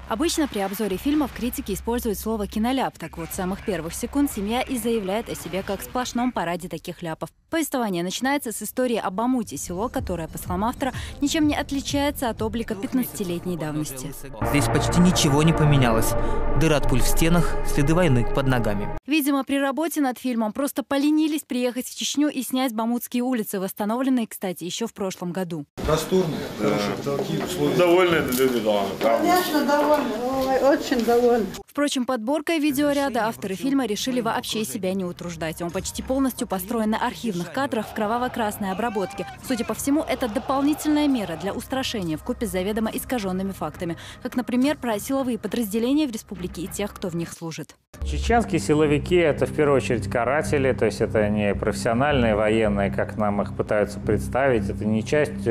Обычно при обзоре фильмов критики используют слово «киноляп». Так вот, с самых первых секунд семья и заявляет о себе как сплошном параде таких ляпов. Повествование начинается с истории о Бамуте, село, которое, по словам автора, ничем не отличается от облика 15-летней давности. Здесь почти ничего не поменялось. Дыры от пуль в стенах, следы войны под ногами. Видимо, при работе над фильмом просто поленились приехать в Чечню и снять бамутские улицы, восстановленные, кстати, еще в прошлом году. Просторные, хорошие потолки, условия. Довольны люди, да. Конечно, довольны. Ой, очень довольны. Впрочем, подборкой видеоряда авторы фильма решили вообще себя не утруждать. Он почти полностью построен на архивных кадрах в кроваво-красной обработке. Судя по всему, это дополнительная мера для устрашения вкупе с заведомо искаженными фактами. Как, например, про силовые подразделения в республике и тех, кто в них служит. Чеченские силовики – это в первую очередь каратели, то есть это не профессиональные военные, как нам их пытаются представить, это не часть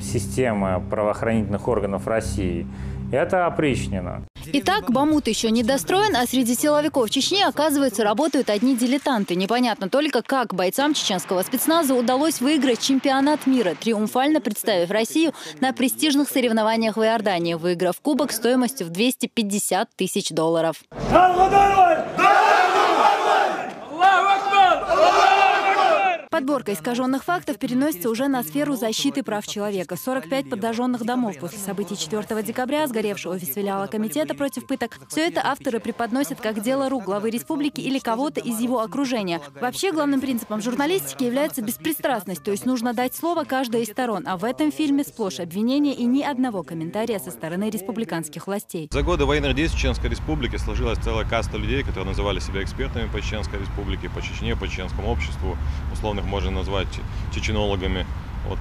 системы правоохранительных органов России. Это опричнина. Итак, Бамут еще не достроен, а среди силовиков Чечни, оказывается, работают одни дилетанты. Непонятно только, как бойцам чеченского спецназа удалось выиграть чемпионат мира, триумфально представив Россию на престижных соревнованиях в Иордании, выиграв кубок стоимостью в $250 тысяч. Подборка искаженных фактов переносится уже на сферу защиты прав человека. 45 подожженных домов после событий 4 декабря, сгоревшего филиала комитета против пыток. Все это авторы преподносят как дело рук главы республики или кого-то из его окружения. Вообще, главным принципом журналистики является беспристрастность, то есть нужно дать слово каждой из сторон. А в этом фильме сплошь обвинения и ни одного комментария со стороны республиканских властей. За годы военных действий Чеченской республики сложилась целая каста людей, которые называли себя экспертами по Чеченской республике, по Чечне, по чеченскому обществу, условных можно назвать чеченологами,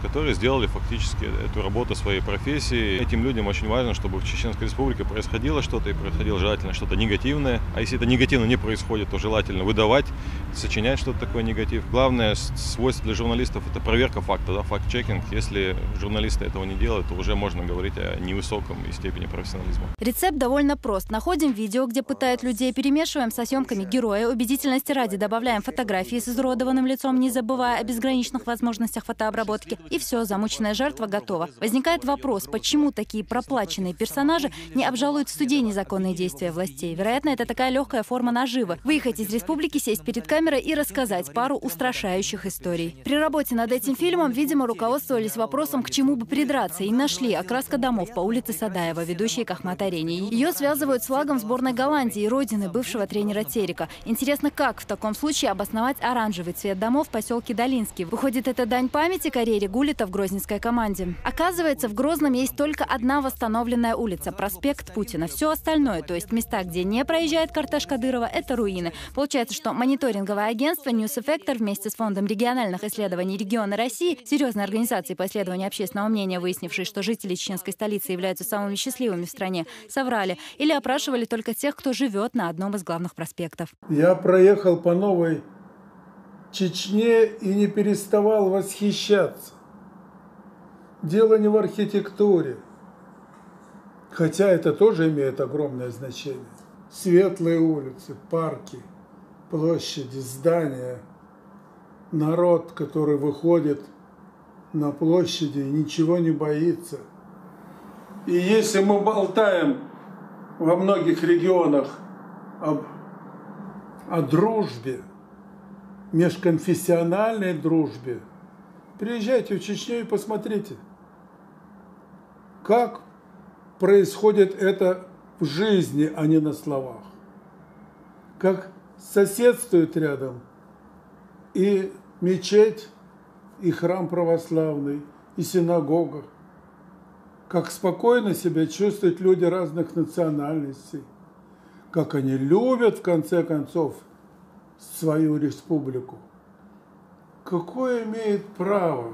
которые сделали фактически эту работу своей профессии. Этим людям очень важно, чтобы в Чеченской республике происходило что-то, и происходило желательно что-то негативное. А если это негативно не происходит, то желательно выдавать, сочинять что-то такое негатив. Главное свойство для журналистов – это проверка факта, факт-чекинг. Если журналисты этого не делают, то уже можно говорить о невысоком степени профессионализма. Рецепт довольно прост. Находим видео, где пытают людей, перемешиваем со съемками героя, убедительности ради добавляем фотографии с изуродованным лицом, не забывая о безграничных возможностях фотообработки. И все, замученная жертва готова. Возникает вопрос, почему такие проплаченные персонажи не обжалуют в суде незаконные действия властей? Вероятно, это такая легкая форма наживы. Выехать из республики, сесть перед камерой и рассказать пару устрашающих историй. При работе над этим фильмом, видимо, руководствовались вопросом, к чему бы придраться, и нашли окраска домов по улице Садаева, ведущей к Ахмат-арене. Ее связывают с флагом сборной Голландии, родины бывшего тренера Терека. Интересно, как в таком случае обосновать оранжевый цвет домов в поселке Долинский? Выходит, это дань памяти карьере Гулита в грозненской команде. Оказывается, в Грозном есть только одна восстановленная улица – проспект Путина. Все остальное, то есть места, где не проезжает кортеж Кадырова, это руины. Получается, что мониторинговое агентство NewsEffector вместе с Фондом региональных исследований региона России, серьезной организацией по исследованию общественного мнения, выяснившей, что жители чеченской столицы являются самыми счастливыми в стране, соврали или опрашивали только тех, кто живет на одном из главных проспектов. Я проехал по новой Чечне и не переставал восхищаться. Дело не в архитектуре, хотя это тоже имеет огромное значение. Светлые улицы, парки, площади, здания, народ, который выходит на площади и ничего не боится. И если мы болтаем во многих регионах о дружбе, межконфессиональной дружбе, приезжайте в Чечню и посмотрите, как происходит это в жизни, а не на словах. Как соседствуют рядом и мечеть, и храм православный, и синагога. Как спокойно себя чувствуют люди разных национальностей. Как они любят, в конце концов, свою республику. Какое имеет право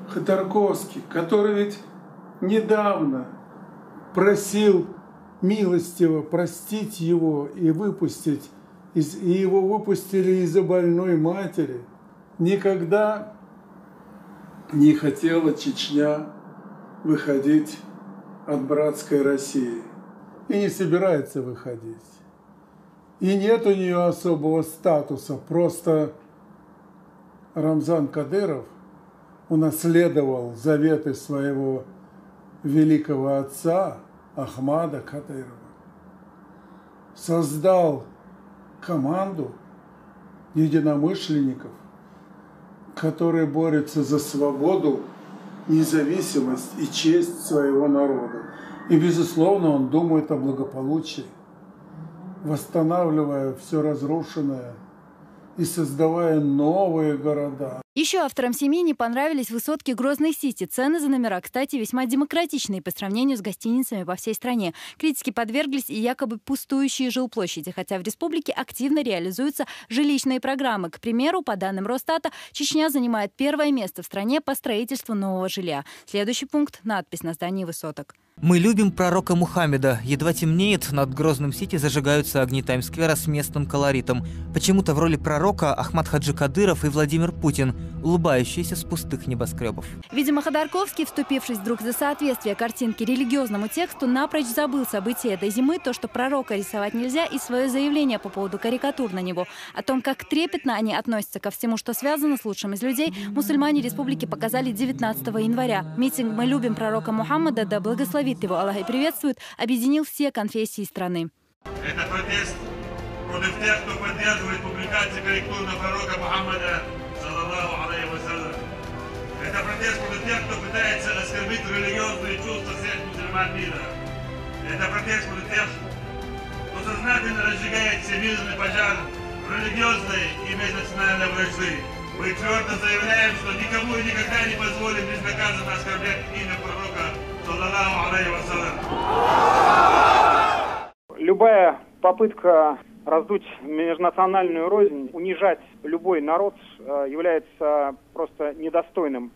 Ходорковский, который ведь недавно просил милостиво простить его и выпустить, и его выпустили из-за больной матери, никогда не хотела Чечня выходить от братской России и не собирается выходить. И нет у нее особого статуса, просто Рамзан Кадыров унаследовал заветы своего великого отца Ахмада Кадырова. Создал команду единомышленников, которые борются за свободу, независимость и честь своего народа. И, безусловно, он думает о благополучии, восстанавливая все разрушенное и создавая новые города. Еще авторам семьи не понравились высотки Грозный-Сити. Цены за номера, кстати, весьма демократичные по сравнению с гостиницами по всей стране. Критике подверглись и якобы пустующие жилплощади, хотя в республике активно реализуются жилищные программы. К примеру, по данным Росстата, Чечня занимает первое место в стране по строительству нового жилья. Следующий пункт – надпись на здании высоток. Мы любим пророка Мухаммеда. Едва темнеет, над Грозным-Сити зажигаются огни Таймс-сквера с местным колоритом. Почему-то в роли пророка Ахмад Хаджи Кадыров и Владимир Путин, улыбающиеся с пустых небоскребов. Видимо, Ходорковский, вступившись вдруг за соответствие картинки религиозному тексту, напрочь забыл события этой зимы, то, что пророка рисовать нельзя, и свое заявление по поводу карикатур на него. О том, как трепетно они относятся ко всему, что связано с лучшим из людей, мусульмане республики показали 19 января. Митинг «Мы любим пророка Мухаммада, да благословит его Аллах и приветствует» объединил все конфессии страны. Это протест против тех, кто поддерживает публикации карикатур на пророка Мухаммада, саллаллаху алейхи вассалям. Это протест против тех, кто пытается оскорбить религиозные чувства всех мусульман мира. Это протест против тех, кто сознательно разжигает всемирный пожар религиозной и межнациональной вражды. Мы твердо заявляем, что никому и никогда не позволим безнаказанно оскорблять имя пророка, саллаллаху алейхи вассалям. Любая попытка раздуть межнациональную рознь, унижать любой народ является просто недостойным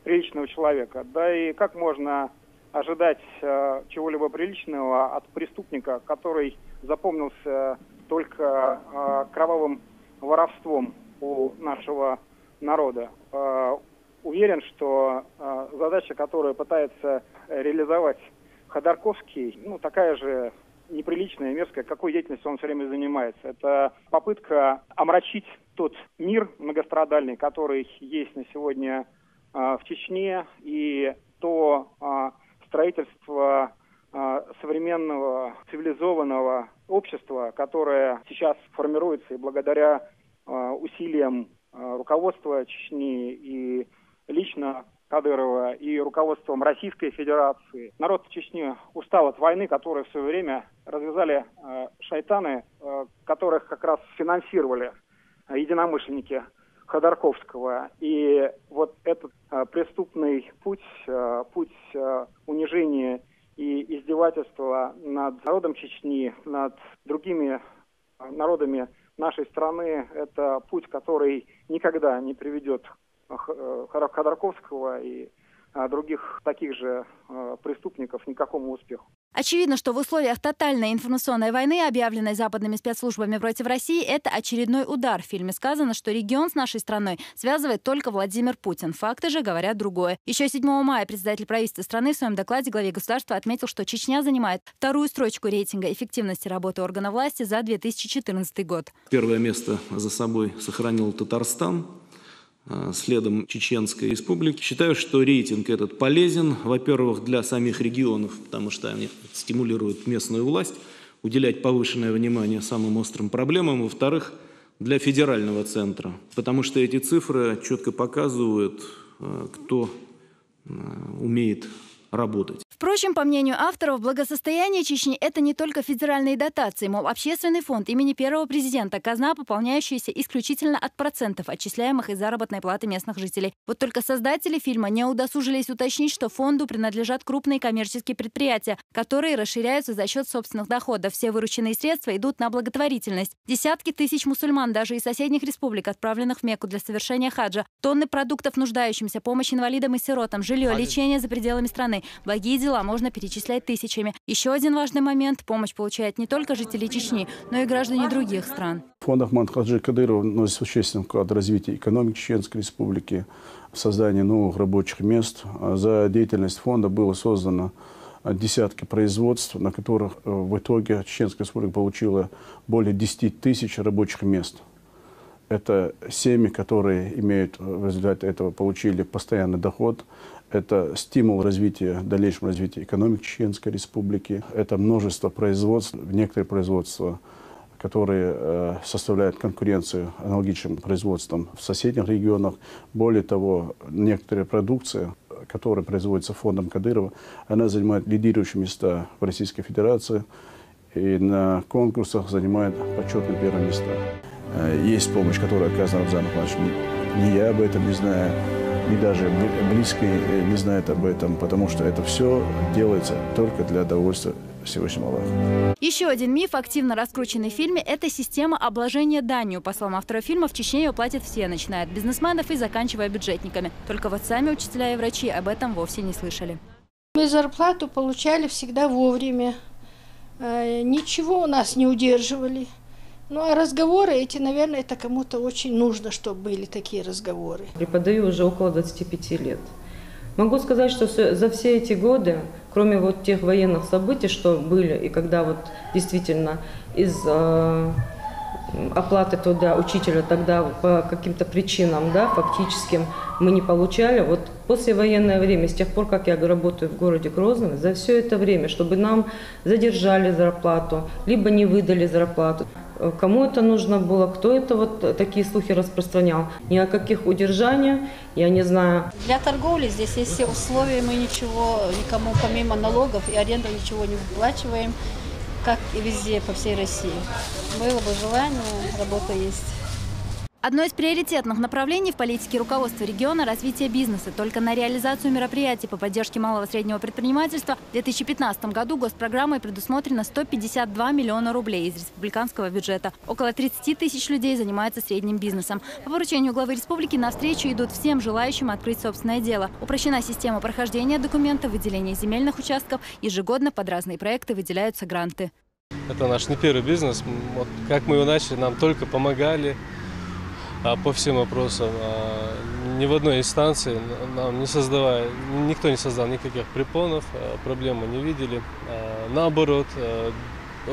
приличного человека. Да и как можно ожидать чего-либо приличного от преступника, который запомнился только кровавым воровством у нашего народа. Уверен, что задача, которую пытается реализовать Ходорковский, такая же неприличная, мерзкая, какой деятельностью он все время занимается. Это попытка омрачить тот мир многострадальный, который есть на сегодня в Чечне, и то строительство современного цивилизованного общества, которое сейчас формируется и благодаря усилиям руководства Чечни и лично Кадырова и руководством Российской Федерации. Народ Чечни устал от войны, которую в свое время развязали шайтаны, которых как раз финансировали единомышленники Ходорковского. И вот этот преступный путь унижения и издевательства над народом Чечни, над другими народами нашей страны, это путь, который никогда не приведет Ходорковского и других таких же преступников ни к какому успеху. Очевидно, что в условиях тотальной информационной войны, объявленной западными спецслужбами против России, это очередной удар. В фильме сказано, что регион с нашей страной связывает только Владимир Путин. Факты же говорят другое. Еще 7 мая председатель правительства страны в своем докладе главе государства отметил, что Чечня занимает вторую строчку рейтинга эффективности работы органов власти за 2014 год. Первое место за собой сохранил Татарстан, следом Чеченской Республики. Считаю, что рейтинг этот полезен, во-первых, для самих регионов, потому что они стимулируют местную власть уделять повышенное внимание самым острым проблемам, во-вторых, для федерального центра, потому что эти цифры четко показывают, кто умеет работать. Впрочем, по мнению авторов, благосостояние Чечни – это не только федеральные дотации, мол, общественный фонд имени первого президента, казна, пополняющаяся исключительно от процентов, отчисляемых из заработной платы местных жителей. Вот только создатели фильма не удосужились уточнить, что фонду принадлежат крупные коммерческие предприятия, которые расширяются за счет собственных доходов. Все вырученные средства идут на благотворительность. Десятки тысяч мусульман, даже из соседних республик, отправленных в Мекку для совершения хаджа, тонны продуктов нуждающимся, помощь инвалидам и сиротам, жилье, лечение за пределами страны. Благие дела можно перечислять тысячами. Еще один важный момент – помощь получают не только жители Чечни, но и граждане других стран. Фонд Ахмада Хаджи Кадырова вносит существенный вклад в развитие экономики Чеченской Республики, в создание новых рабочих мест. За деятельность фонда было создано десятки производств, на которых в итоге Чеченская Республика получила более 10 тысяч рабочих мест. Это семьи, которые имеют в результате этого получили постоянный доход. Это стимул развития, дальнейшего развития экономики Чеченской Республики. Это множество производств, некоторые производства, которые составляют конкуренцию аналогичным производствам в соседних регионах. Более того, некоторая продукция, которая производится фондом Кадырова, она занимает лидирующие места в Российской Федерации и на конкурсах занимает почетные первые места. Есть помощь, которая оказана Рамзану Ахматовичу. Ни я об этом не знаю, ни даже близкие не знают об этом, потому что это все делается только для удовольствия Всевышнего Аллаха. Еще один миф, активно раскрученный в фильме, это система обложения данью. По словам автора фильма, в Чечне ее платят все, начиная от бизнесменов и заканчивая бюджетниками. Только вот сами учителя и врачи об этом вовсе не слышали. Мы зарплату получали всегда вовремя. Ничего у нас не удерживали. Ну а разговоры эти, наверное, это кому-то очень нужно, чтобы были такие разговоры. Преподаю уже около 25 лет. Могу сказать, что за все эти годы, кроме вот тех военных событий, что были, и когда вот действительно из оплаты труда учителя тогда по каким-то причинам, да, фактическим, мы не получали. Вот послевоенное время, с тех пор, как я работаю в городе Грозном, за все это время, чтобы нам задержали зарплату, либо не выдали зарплату. Кому это нужно было, кто это вот такие слухи распространял. Ни о каких удержаниях, я не знаю. Для торговли здесь есть все условия, мы ничего никому помимо налогов и аренды ничего не выплачиваем, как и везде по всей России. Было бы желание, работа есть. Одно из приоритетных направлений в политике руководства региона – развитие бизнеса. Только на реализацию мероприятий по поддержке малого и среднего предпринимательства в 2015 году госпрограммой предусмотрено 152 миллиона рублей из республиканского бюджета. Около 30 тысяч людей занимаются средним бизнесом. По поручению главы республики навстречу идут всем желающим открыть собственное дело. Упрощена система прохождения документов, выделения земельных участков. Ежегодно под разные проекты выделяются гранты. Это наш не первый бизнес. Вот как мы его начали, нам только помогали. По всем вопросам. Ни в одной инстанции нам никто не создал никаких препонов, проблем мы не видели. Наоборот,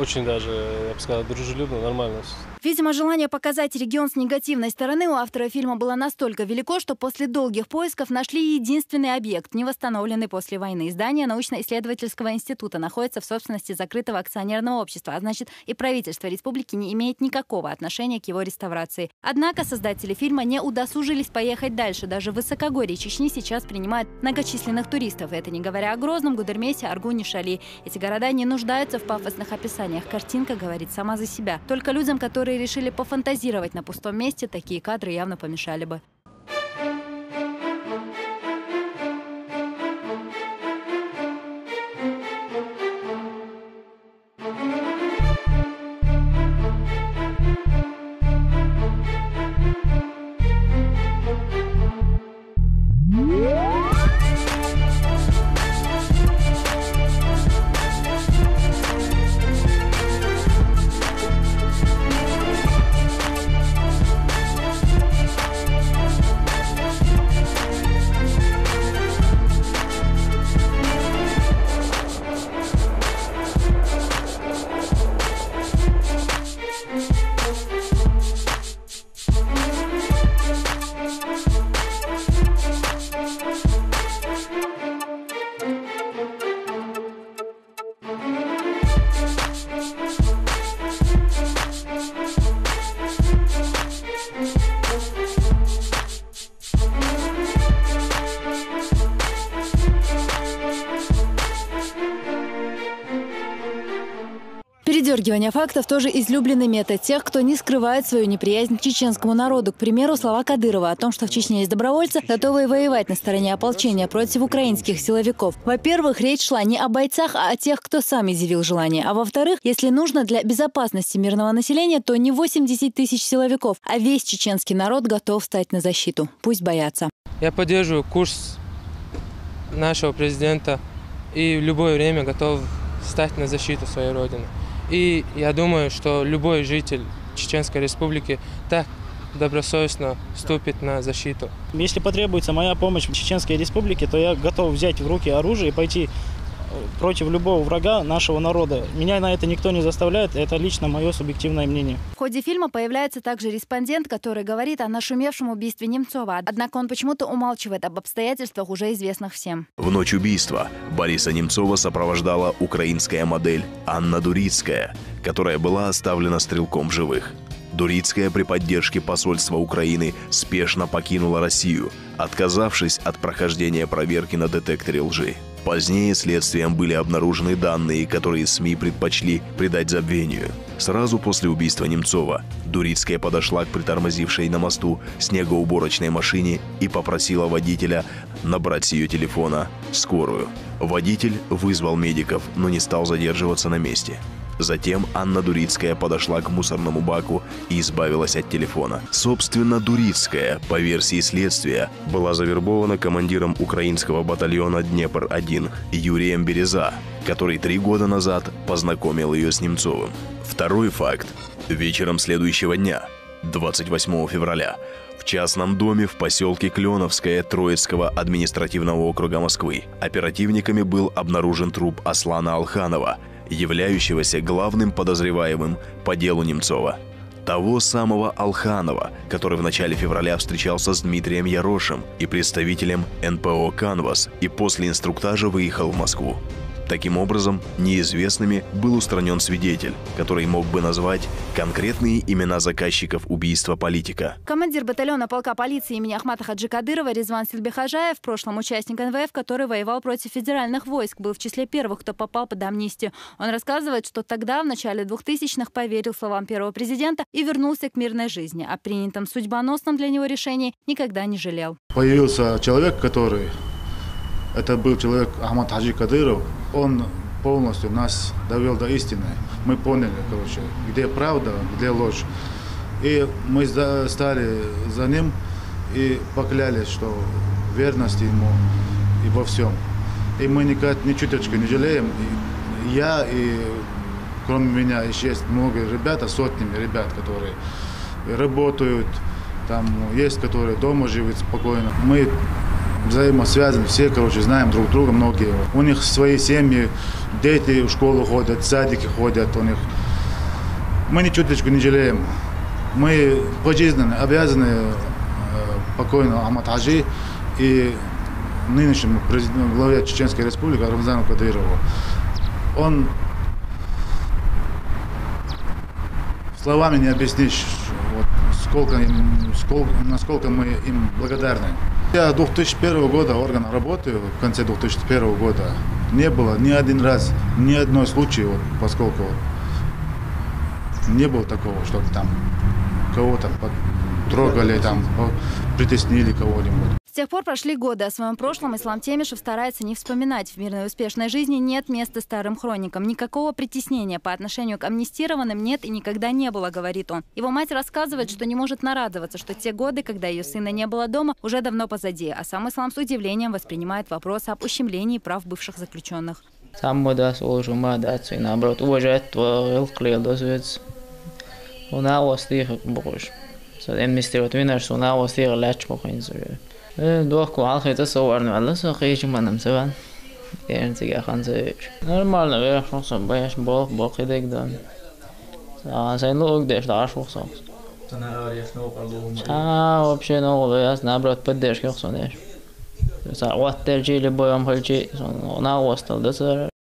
очень даже, я бы сказал, дружелюбно, нормально. Видимо, желание показать регион с негативной стороны у автора фильма было настолько велико, что после долгих поисков нашли единственный объект, не восстановленный после войны. Здание научно-исследовательского института находится в собственности закрытого акционерного общества, а значит, и правительство республики не имеет никакого отношения к его реставрации. Однако создатели фильма не удосужились поехать дальше. Даже в высокогорье Чечни сейчас принимают многочисленных туристов. И это не говоря о Грозном, Гудермесе, Аргуне, Шали. Эти города не нуждаются в пафосных описаниях. Картинка говорит сама за себя. Только людям, которые решили пофантазировать на пустом месте, такие кадры явно помешали бы. Передергивание фактов – тоже излюбленный метод тех, кто не скрывает свою неприязнь к чеченскому народу. К примеру, слова Кадырова о том, что в Чечне есть добровольцы, готовые воевать на стороне ополчения против украинских силовиков. Во-первых, речь шла не о бойцах, а о тех, кто сам изъявил желание. А во-вторых, если нужно для безопасности мирного населения, то не 80 тысяч силовиков, а весь чеченский народ готов встать на защиту. Пусть боятся. Я поддерживаю курс нашего президента и в любое время готов встать на защиту своей родины. И я думаю, что любой житель Чеченской Республики так добросовестно вступит на защиту. Если потребуется моя помощь в Чеченской Республике, то я готов взять в руки оружие и пойти против любого врага нашего народа. Меня на это никто не заставляет, это лично мое субъективное мнение. В ходе фильма появляется также респондент, который говорит о нашумевшем убийстве Немцова. Однако он почему-то умалчивает об обстоятельствах, уже известных всем. В ночь убийства Бориса Немцова сопровождала украинская модель Анна Дурицкая, которая была оставлена стрелком живых. Дурицкая при поддержке посольства Украины спешно покинула Россию, отказавшись от прохождения проверки на детекторе лжи. Позднее следствием были обнаружены данные, которые СМИ предпочли придать забвению. Сразу после убийства Немцова Дурицкая подошла к притормозившей на мосту снегоуборочной машине и попросила водителя набрать с ее телефона скорую. Водитель вызвал медиков, но не стал задерживаться на месте. Затем Анна Дурицкая подошла к мусорному баку и избавилась от телефона. Собственно, Дурицкая, по версии следствия, была завербована командиром украинского батальона «Днепр-1» Юрием Береза, который 3 года назад познакомил ее с Немцовым. Второй факт. Вечером следующего дня, 28 февраля, в частном доме в поселке Кленовское Троицкого административного округа Москвы оперативниками был обнаружен труп Аслана Алханова, являющегося главным подозреваемым по делу Немцова. Того самого Алханова, который в начале февраля встречался с Дмитрием Ярошем и представителем НПО «Канвас» и после инструктажа выехал в Москву. Таким образом, неизвестными был устранен свидетель, который мог бы назвать конкретные имена заказчиков убийства политика. Командир батальона полка полиции имени Ахмата Хаджи Кадырова Резван Сильбехажаев, в прошлом участник НВФ, который воевал против федеральных войск, был в числе первых, кто попал под амнистию. Он рассказывает, что тогда, в начале 2000-х, поверил словам первого президента и вернулся к мирной жизни. О принятом судьбоносном для него решении никогда не жалел. Появился человек, который... Это был человек Ахмат Хаджи Кадыров. Он полностью нас довел до истины. Мы поняли, где правда, где ложь. И мы стали за ним и поклялись, что верность ему и во всем. И мы ни чуточку не жалеем. И я, и кроме меня еще есть много ребят, сотнями ребят, которые работают. Там есть, которые дома живут спокойно. Мы взаимосвязаны, все, знаем друг друга, многие. У них свои семьи, дети в школу ходят, в садики ходят у них. Мы ни чуточку не жалеем. Мы пожизненно обязаны покойному Ахмат Хаджи и нынешнему президенту, главе Чеченской Республики Рамзану Кадырову. Он словами не объяснишь, насколько мы им благодарны. Я 2001 года орган работаю, в конце 2001 года не было ни один раз, ни одной случая, поскольку не было такого, чтобы там кого-то трогали, там притеснили кого-нибудь. С тех пор прошли годы. О своем прошлом Ислам Темишев старается не вспоминать. В мирной и успешной жизни нет места старым хроникам. Никакого притеснения по отношению к амнистированным нет и никогда не было, говорит он. Его мать рассказывает, что не может нарадоваться, что те годы, когда ее сына не было дома, уже давно позади. А сам Ислам с удивлением воспринимает вопрос об ущемлении прав бывших заключенных. Нормально, боишь Бог и дегдан. Вообще нового, я наоборот поддержки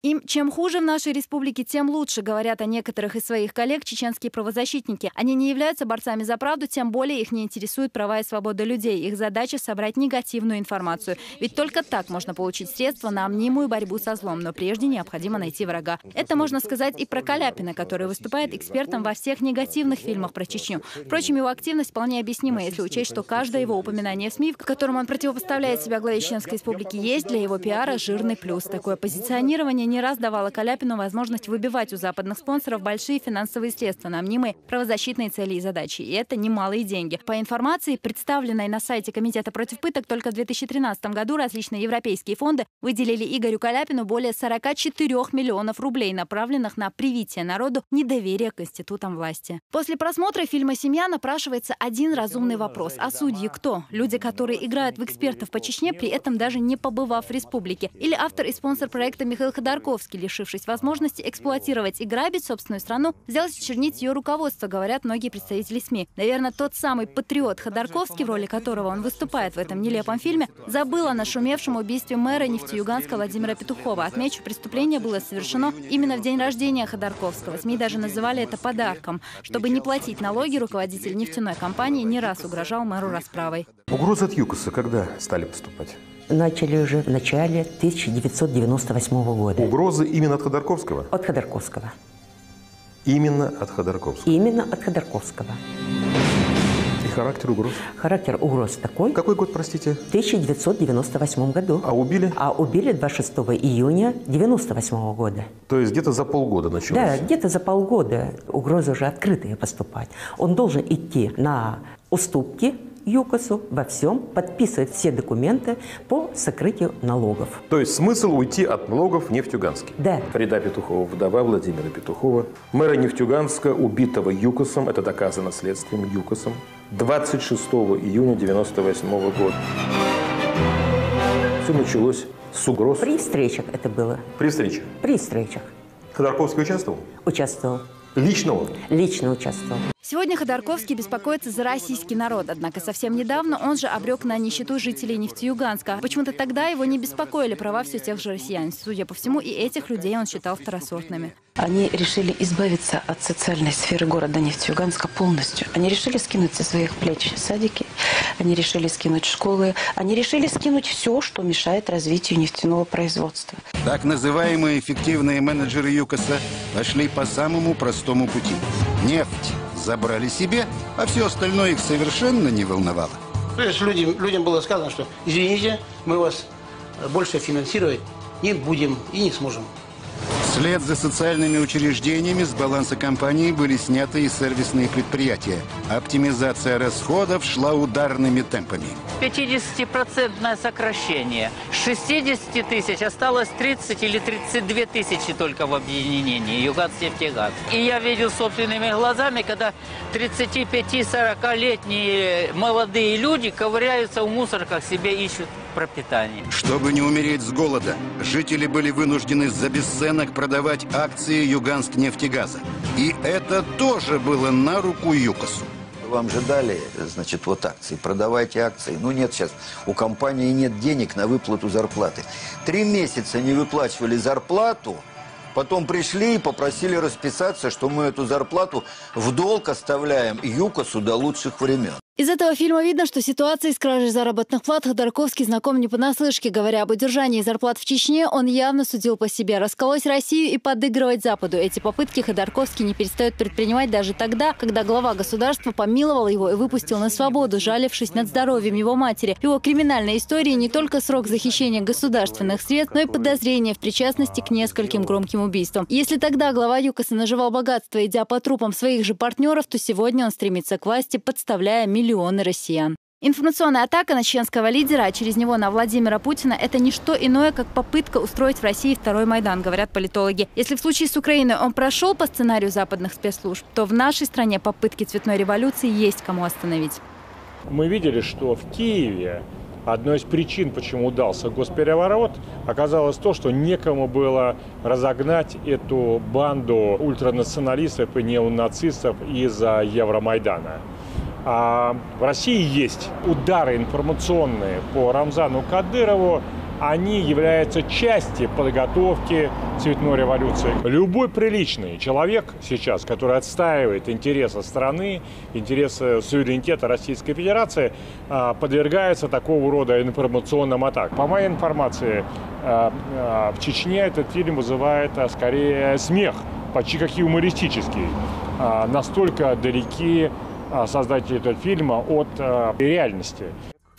Им чем хуже в нашей республике, тем лучше, говорят о некоторых из своих коллег чеченские правозащитники. Они не являются борцами за правду, тем более их не интересуют права и свободы людей. Их задача – собрать негативную информацию. Ведь только так можно получить средства на мнимую борьбу со злом. Но прежде необходимо найти врага. Это можно сказать и про Каляпина, который выступает экспертом во всех негативных фильмах про Чечню. Впрочем, его активность вполне объяснима, если учесть, что каждое его упоминание в СМИ, в котором он противопоставляет себя главе Чеченской республики, есть для его пиара жирный плюс. Такое позиционирование не раз давало Каляпину возможность выбивать у западных спонсоров большие финансовые средства на мнимые правозащитные цели и задачи. И это немалые деньги. По информации, представленной на сайте Комитета против пыток, только в 2013 году различные европейские фонды выделили Игорю Каляпину более 44 миллионов рублей, направленных на привитие народу недоверия к институтам власти. После просмотра фильма «Семья» напрашивается один разумный вопрос. А судьи кто? Люди, которые играют в экспертов по Чечне, при этом даже не побывав в республике. Или автор и спонсор проекта Михаил Ходорковский, Ходорковский, лишившись возможности эксплуатировать и грабить собственную страну, взял чернить ее руководство, говорят многие представители СМИ. Наверное, тот самый патриот Ходорковский, в роли которого он выступает в этом нелепом фильме, забыл о нашумевшем убийстве мэра Нефтеюганска Владимира Петухова. Отмечу, преступление было совершено именно в день рождения Ходорковского. СМИ даже называли это подарком. Чтобы не платить налоги, руководитель нефтяной компании не раз угрожал мэру расправой. Угрозы от ЮКОСа когда стали поступать? Начали уже в начале 1998 года. Угрозы именно от Ходорковского? От Ходорковского. Именно от Ходорковского? Именно от Ходорковского. И характер угроз? Характер угроз такой. Какой год, простите? В 1998 году. А убили? А убили 26 июня 1998 года. То есть где-то за полгода началось? Да, где-то за полгода. Угрозы уже открытые поступать. Он должен идти на уступки ЮКОСу во всем, подписывать все документы по сокрытию налогов. То есть смысл уйти от налогов в Нефтеюганске? Да. Фарида Петухова, вдова Владимира Петухова, мэра Нефтеюганска, убитого ЮКОСом, это доказано следствием ЮКОСом, 26 июня 1998 года. Все началось с угроз. При встречах это было. При встречах? При встречах. Ходорковский участвовал? Участвовал. Лично он? Лично участвовал. Сегодня Ходорковский беспокоится за российский народ. Однако совсем недавно он же обрек на нищету жителей Нефтеюганска. Почему-то тогда его не беспокоили права все тех же россиян. Судя по всему, и этих людей он считал второсортными. Они решили избавиться от социальной сферы города Нефтеюганска полностью. Они решили скинуть со своих плеч садики, они решили скинуть школы, они решили скинуть все, что мешает развитию нефтяного производства. Так называемые эффективные менеджеры ЮКОСа пошли по самому простому пути. Нефть забрали себе, а все остальное их совершенно не волновало. То есть людям было сказано, что извините, мы вас больше финансировать не будем и не сможем. Вслед за социальными учреждениями с баланса компании были сняты и сервисные предприятия. Оптимизация расходов шла ударными темпами. 50% сокращение. С 60 тысяч осталось 30 или 32 тысячи только в объединении Юганск-Нефтегаз. И я видел собственными глазами, когда 35-40-летние молодые люди ковыряются в мусорках, себе ищут пропитание. Чтобы не умереть с голода, жители были вынуждены за бесценок продавать акции Юганск-Нефтегаза. И это тоже было на руку ЮКОСу. Вам же дали, значит, вот акции, продавайте акции. Ну нет сейчас, у компании нет денег на выплату зарплаты. 3 месяца не выплачивали зарплату, потом пришли и попросили расписаться, что мы эту зарплату в долг оставляем ЮКОСу до лучших времен. Из этого фильма видно, что ситуация с кражей заработных плат Ходорковский знаком не понаслышке. Говоря об удержании зарплат в Чечне, он явно судил по себе. Расколоть Россию и подыгрывать Западу. Эти попытки Ходорковский не перестает предпринимать даже тогда, когда глава государства помиловал его и выпустил на свободу, жалившись над здоровьем его матери. В его криминальной истории не только срок за хищение государственных средств, но и подозрение в причастности к нескольким громким убийствам. Если тогда глава ЮКОСа наживал богатство, идя по трупам своих же партнеров, то сегодня он стремится к власти, подставляя миллионы россиян. Информационная атака на чеченского лидера, а через него на Владимира Путина – это не что иное, как попытка устроить в России второй Майдан, говорят политологи. Если в случае с Украиной он прошел по сценарию западных спецслужб, то в нашей стране попытки цветной революции есть кому остановить. Мы видели, что в Киеве одной из причин, почему удался госпереворот, оказалось то, что некому было разогнать эту банду ультранационалистов и неонацистов из-за Евромайдана. А в России есть удары информационные по Рамзану Кадырову. Они являются частью подготовки цветной революции. Любой приличный человек сейчас, который отстаивает интересы страны, интересы суверенитета Российской Федерации, подвергается такого рода информационным атакам. По моей информации, в Чечне этот фильм вызывает скорее смех, почти как юмористический. Настолько далеки создатели этого фильма от реальности.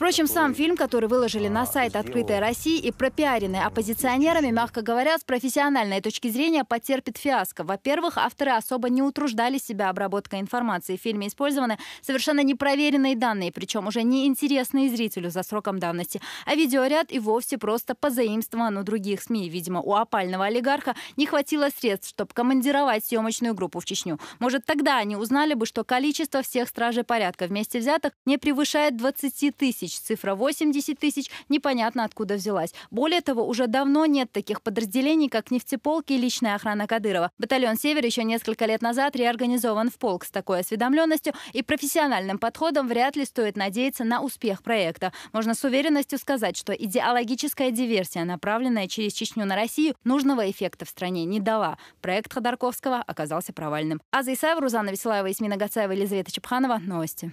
Впрочем, сам фильм, который выложили на сайт «Открытая Россия» и пропиаренный оппозиционерами, мягко говоря, с профессиональной точки зрения потерпит фиаско. Во-первых, авторы особо не утруждали себя обработкой информации. В фильме использованы совершенно непроверенные данные, причем уже не интересные зрителю за сроком давности. А видеоряд и вовсе просто позаимствован у других СМИ. Видимо, у опального олигарха не хватило средств, чтобы командировать съемочную группу в Чечню. Может, тогда они узнали бы, что количество всех стражей порядка вместе взятых не превышает 20 тысяч. тысяч. Цифра 80 тысяч непонятно откуда взялась. Более того, уже давно нет таких подразделений, как нефтеполки и личная охрана Кадырова. Батальон «Север» еще несколько лет назад реорганизован в полк. С такой осведомленностью и профессиональным подходом вряд ли стоит надеяться на успех проекта. Можно с уверенностью сказать, что идеологическая диверсия, направленная через Чечню на Россию, нужного эффекта в стране не дала. Проект Ходорковского оказался провальным. Аза Исаева, Рузана Веселаева, Исмина Гацаева, Елизавета Чепханова. Новости.